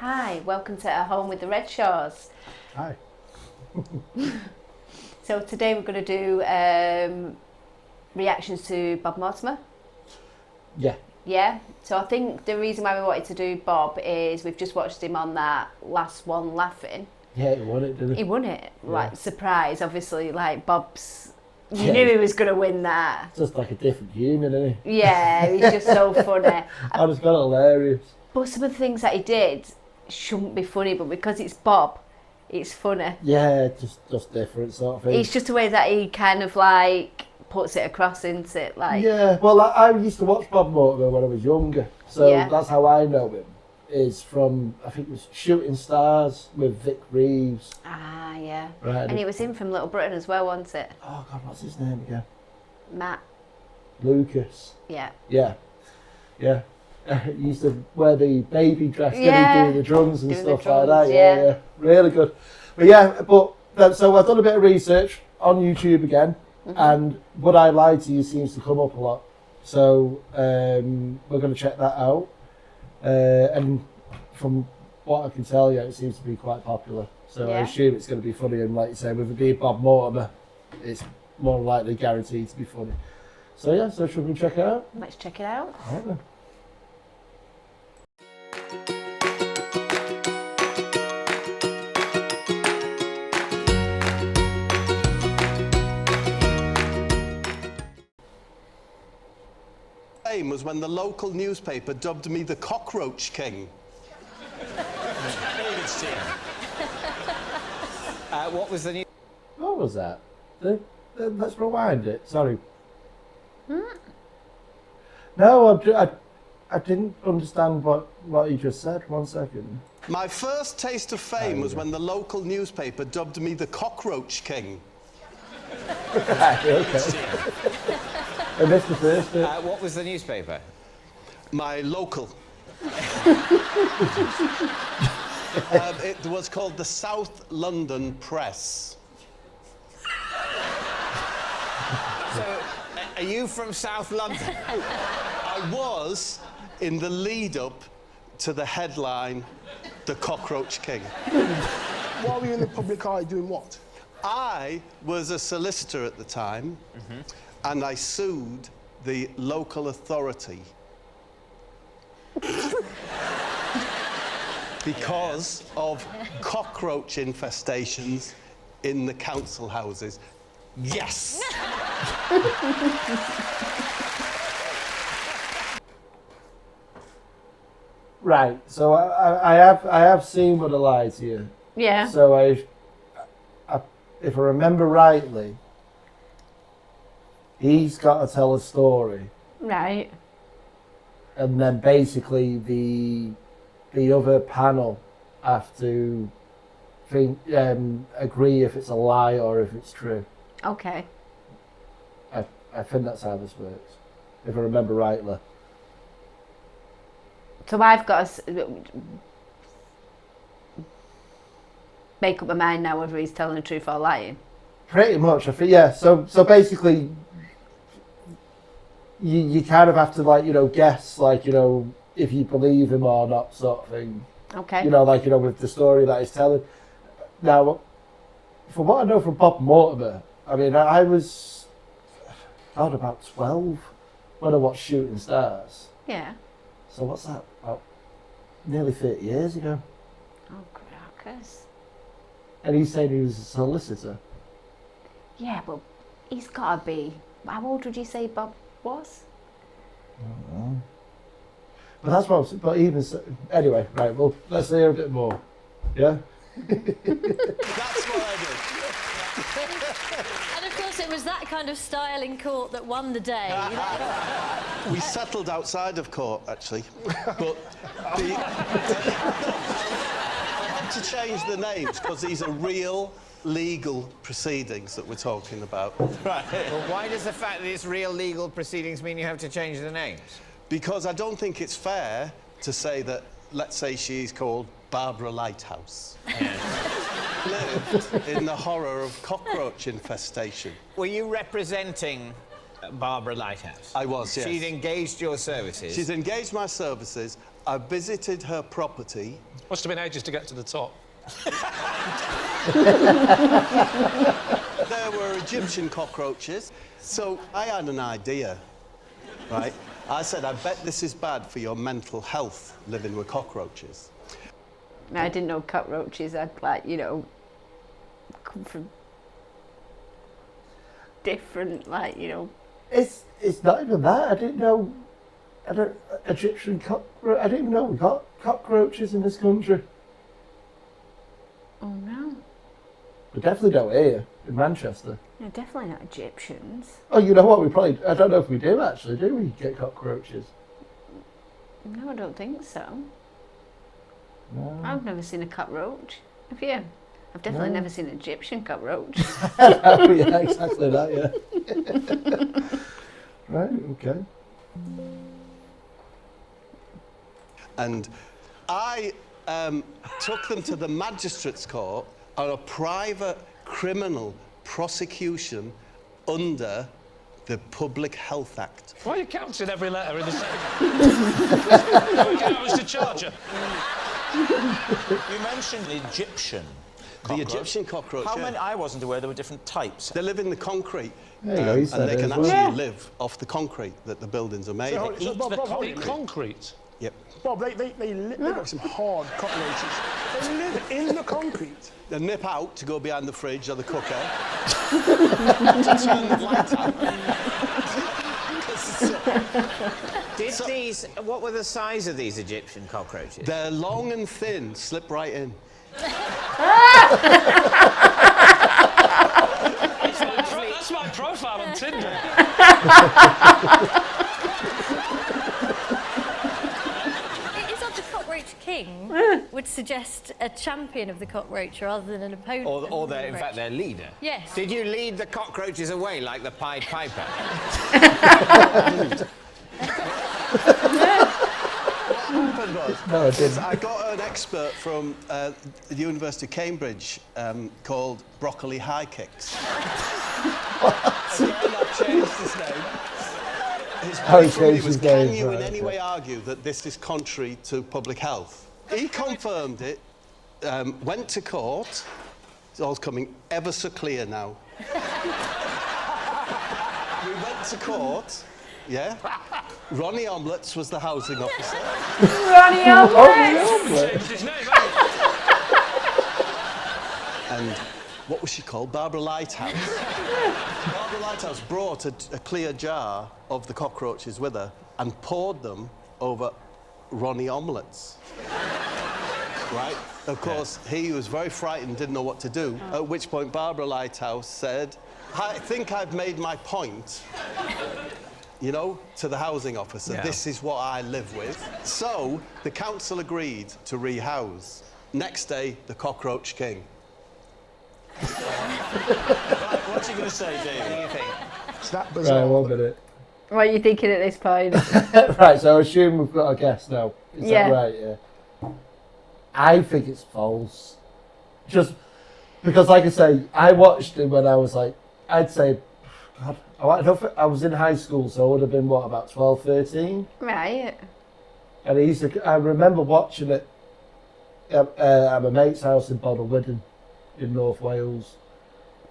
Hi, welcome to At Home with the Redshaws. Hi. So today we're going to do reactions to Bob Mortimer. Yeah. Yeah, so I think the reason why we wanted to do Bob is we've just watched him on that last one laughing. Yeah, he won it, didn't he? He won it, like, Yeah. surprise, obviously, like Bob's... You Yeah. knew he was going to win that. Just like a different human, isn't he? Yeah, he's just so funny. I just got it hilarious. But some of the things that he did shouldn't be funny, but because it's Bob, it's funny. Yeah, just different sort of thing. It's just the way that he kind of like puts it across, isn't it? Like, yeah, well, I used to watch Bob Mortimer when I was younger, so Yeah. that's how I know him. Is from, I think it was Shooting Stars with Vic Reeves. Ah, yeah. Right. And it was him from Little Britain as well, wasn't it? Oh God, what's his name again? Matt. Lucas. Yeah. Yeah. Yeah. He used to wear the baby dress, Yeah. didn't he, do the drums and Do the stuff drums, like that. yeah. Yeah, really good. But yeah, so I've done a bit of research on YouTube again, and Would I Lie to You seems to come up a lot. So we're going to check that out. And from what I can tell, yeah, it seems to be quite popular. So I Yeah. assume it's going to be funny. And like you say, with it being Bob Mortimer, it's more likely guaranteed to be funny. So yeah, so should we check it out? Let's check it out. All right then. Fame was when the local newspaper dubbed me the Cockroach King. David Steele. What was the new... What was that? Let's rewind it. Sorry. No, I didn't understand what you just said. 1 second. My first taste of fame was when the local newspaper dubbed me the Cockroach King. Right, okay. I missed the first bit. what was the newspaper? My local. It was called the South London Press. So, are you from South London? I was in the lead up to the headline, The Cockroach King. While we were in the public eye doing what? I was a solicitor at the time, and I sued the local authority because of cockroach infestations in the council houses. Yes! Right. So I have seen Would I Lie to You. Yeah. So if I remember rightly, he's got to tell a story, Right. and then basically the other panel have to agree if it's a lie or if it's true. Okay. I think that's how this works, if I remember rightly. So I've got to make up my mind now whether he's telling the truth or lying. Pretty much, I think. Yeah. So basically, you kind of have to guess if you believe him or not, sort of thing. Okay. With the story that he's telling. Now, from what I know from Bob Mortimer, I mean, I was about 12 when I watched Shooting Stars. Yeah. So what's that? About nearly 30 years ago. Oh, crackers. And he's saying he was a solicitor. Yeah, but he's got to be... How old would you say Bob was? I don't know. But that's what I was... But even so... Anyway, right, well, let's hear a bit more. Yeah? That's what I did. And of course, it was that kind of style in court that won the day. We settled outside of court, actually. But I had to change the names because these are real legal proceedings that we're talking about. Right. Well, why does the fact that it's real legal proceedings mean you have to change the names? Because I don't think it's fair to say that, let's say she's called Barbara Lighthouse. Lived in the horror of cockroach infestation. Were you representing Barbara Lighthouse? I was, yes. She'd engaged your services. She's engaged my services, I visited her property. Must have been ages to get to the top. There were Egyptian cockroaches. So I had an idea, right? I said, I bet this is bad for your mental health, living with cockroaches. I didn't know cockroaches had, like, you know, come from different, like, you know. It's not even that. I didn't know. I didn't even know we got cockroaches in this country. Oh no. We definitely don't here in Manchester. They're definitely not Egyptians. Oh, you know what? I don't know if we do actually. Do we get cockroaches? No, I don't think so. No. I've never seen a cockroach. Have you? I've definitely never seen an Egyptian cockroach. Yeah, exactly that. Yeah. Right. Okay. And I took them to the magistrate's court on a private criminal prosecution under the Public Health Act. Why are you counting every letter in the same? How much to charge her? You mentioned Egyptian cockroach. The Egyptian cockroach, How yeah. many? I wasn't aware there were different types. They live in the concrete. There you go, he said and they it can as well. actually live off the concrete that the buildings are made So, of. so Bob, hold Eat it. concrete. Yep. Bob, they've got some hard cockroaches. They live in the concrete. They nip out to go behind the fridge or the cooker to turn the light out. What were the size of these Egyptian cockroaches? They're long and thin, slip right in. That's my profile on Tinder. It is odd the Cockroach King would suggest a champion of the cockroach rather than an opponent. Or of the in fact, cockroach. their leader? Yes. Did you lead the cockroaches away like the Pied Piper? No, I didn't. I got an expert from the University of Cambridge called Broccoli High Kicks. Again, I've changed his name. His Oh, he point from me changed was, his can name, you right, in any okay. way argue that this is contrary to public health? He confirmed it, went to court. It's all coming ever so clear now. We went to court, yeah? Ronnie Omlets was the housing officer. Ronnie Omelette! Changed his name, haven't And what was she called? Barbara Lighthouse. Barbara Lighthouse brought a clear jar of the cockroaches with her and poured them over Ronnie Omlets. Right? Of course, he was very frightened, didn't know what to do, at which point Barbara Lighthouse said, I think I've made my point, you know, to the housing officer. Yeah. This is what I live with. So the council agreed to rehouse. Next day, the Cockroach King. What's he going to say, Dave? What do you think? It's that Right, bizarre. 1 minute. What are you thinking at this point? Right, so I assume we've got a guess now. Is Yeah. that right? Yeah. I think it's false. Just because, like I say, I watched it when I was like, I'd say, God, I was in high school, so I would have been, what, about 12, 13? Right. And I remember watching it at my mate's house in Bodlewydden in North Wales.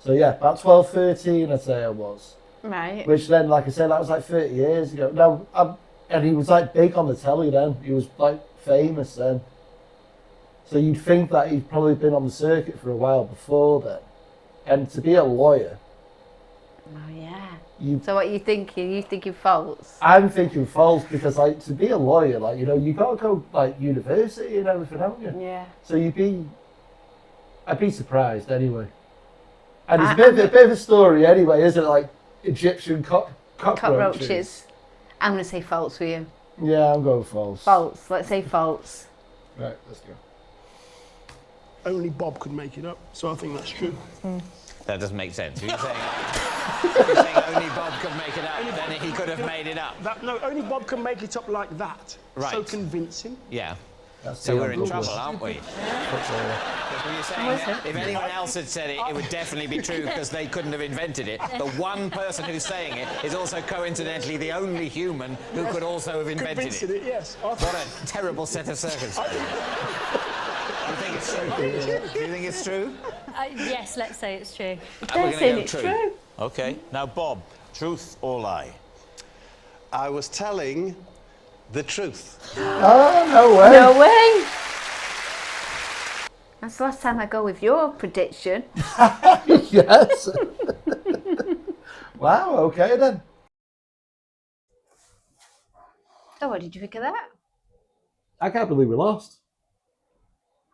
So yeah, about 12, 13 I'd say I was. Right. Which then, like I said, that was like 30 years ago. No, and he was like big on the telly then. He was like famous then. So you'd think that he'd probably been on the circuit for a while before then. And to be a lawyer, Oh, yeah. you So what are you thinking? You thinking false? I'm thinking false because, like, to be a lawyer, like, you know, you got to go, like, university and everything, haven't you? Yeah. So I'd be surprised anyway. And it's a bit of a story anyway, isn't it? Like, Egyptian cockroaches. I'm going to say false for you. Yeah, I'm going false. False. Let's say false. Right, let's go. Only Bob could make it up, so I think that's true. That doesn't make sense. If you're saying only Bob could make it up, then he could have made it up. No, only Bob can make it up like that. Right. So convincing. Yeah. So we're in trouble, aren't we? But, Well, you're saying if anyone else had said it, it would definitely be true because they couldn't have invented it. The one person who's saying it is also coincidentally the only human who could also have invented Invented it. it, yes. What a terrible set of circumstances. Do you think it's true? Do you think it's true? Yes, let's say it's true. We're They're gonna saying go it's true. true. OK, now, Bob, truth or lie? I was telling the truth. oh, no way. No way. That's the last time I go with your prediction. Yes. Wow, okay then. So what did you think of that? I can't believe we lost.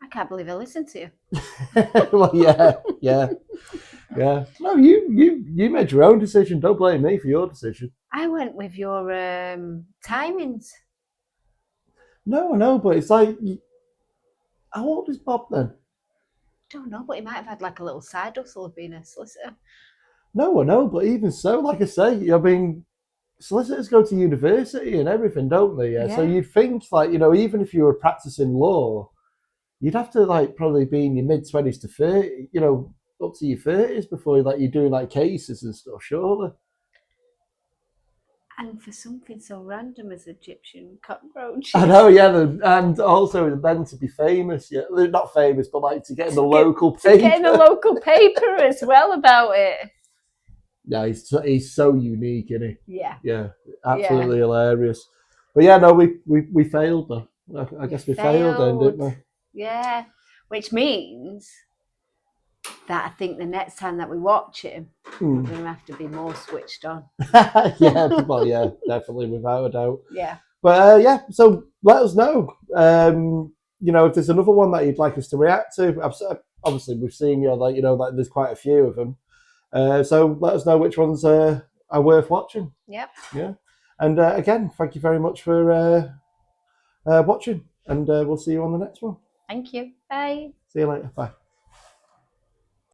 I can't believe I listened to you. Well, yeah. No, you made your own decision. Don't blame me for your decision. I went with your timings. No, I know, but it's like, how old is Bob then? Don't know, but he might have had like a little side hustle of being a solicitor. No, I know, but even so, like I say, I mean, solicitors go to university and everything, don't they? Yeah. So Yeah. you'd think, like, you know, even if you were practicing law, you'd have to like probably be in your mid-20s to 30, you know, up to your 30s before like you're doing like cases and stuff, surely. And for something so random as Egyptian cockroaches. I know, yeah, and also then to be famous, yeah, not famous, but like to get in the local paper. Get in the local paper as well about it. Yeah, he's so unique, isn't he? Yeah. Yeah, absolutely hilarious. But yeah, no, we failed though. I guess we failed then, didn't we? Yeah, which means that I think the next time that we watch him, we're going to have to be more switched on. Yeah, well, yeah, definitely, without a doubt. Yeah. But yeah, so let us know. You know, if there's another one that you'd like us to react to. Obviously, we've seen like there's quite a few of them. So let us know which ones are worth watching. Yep. Yeah. And again, thank you very much for watching, and we'll see you on the next one. Thank you. Bye. See you later. Bye.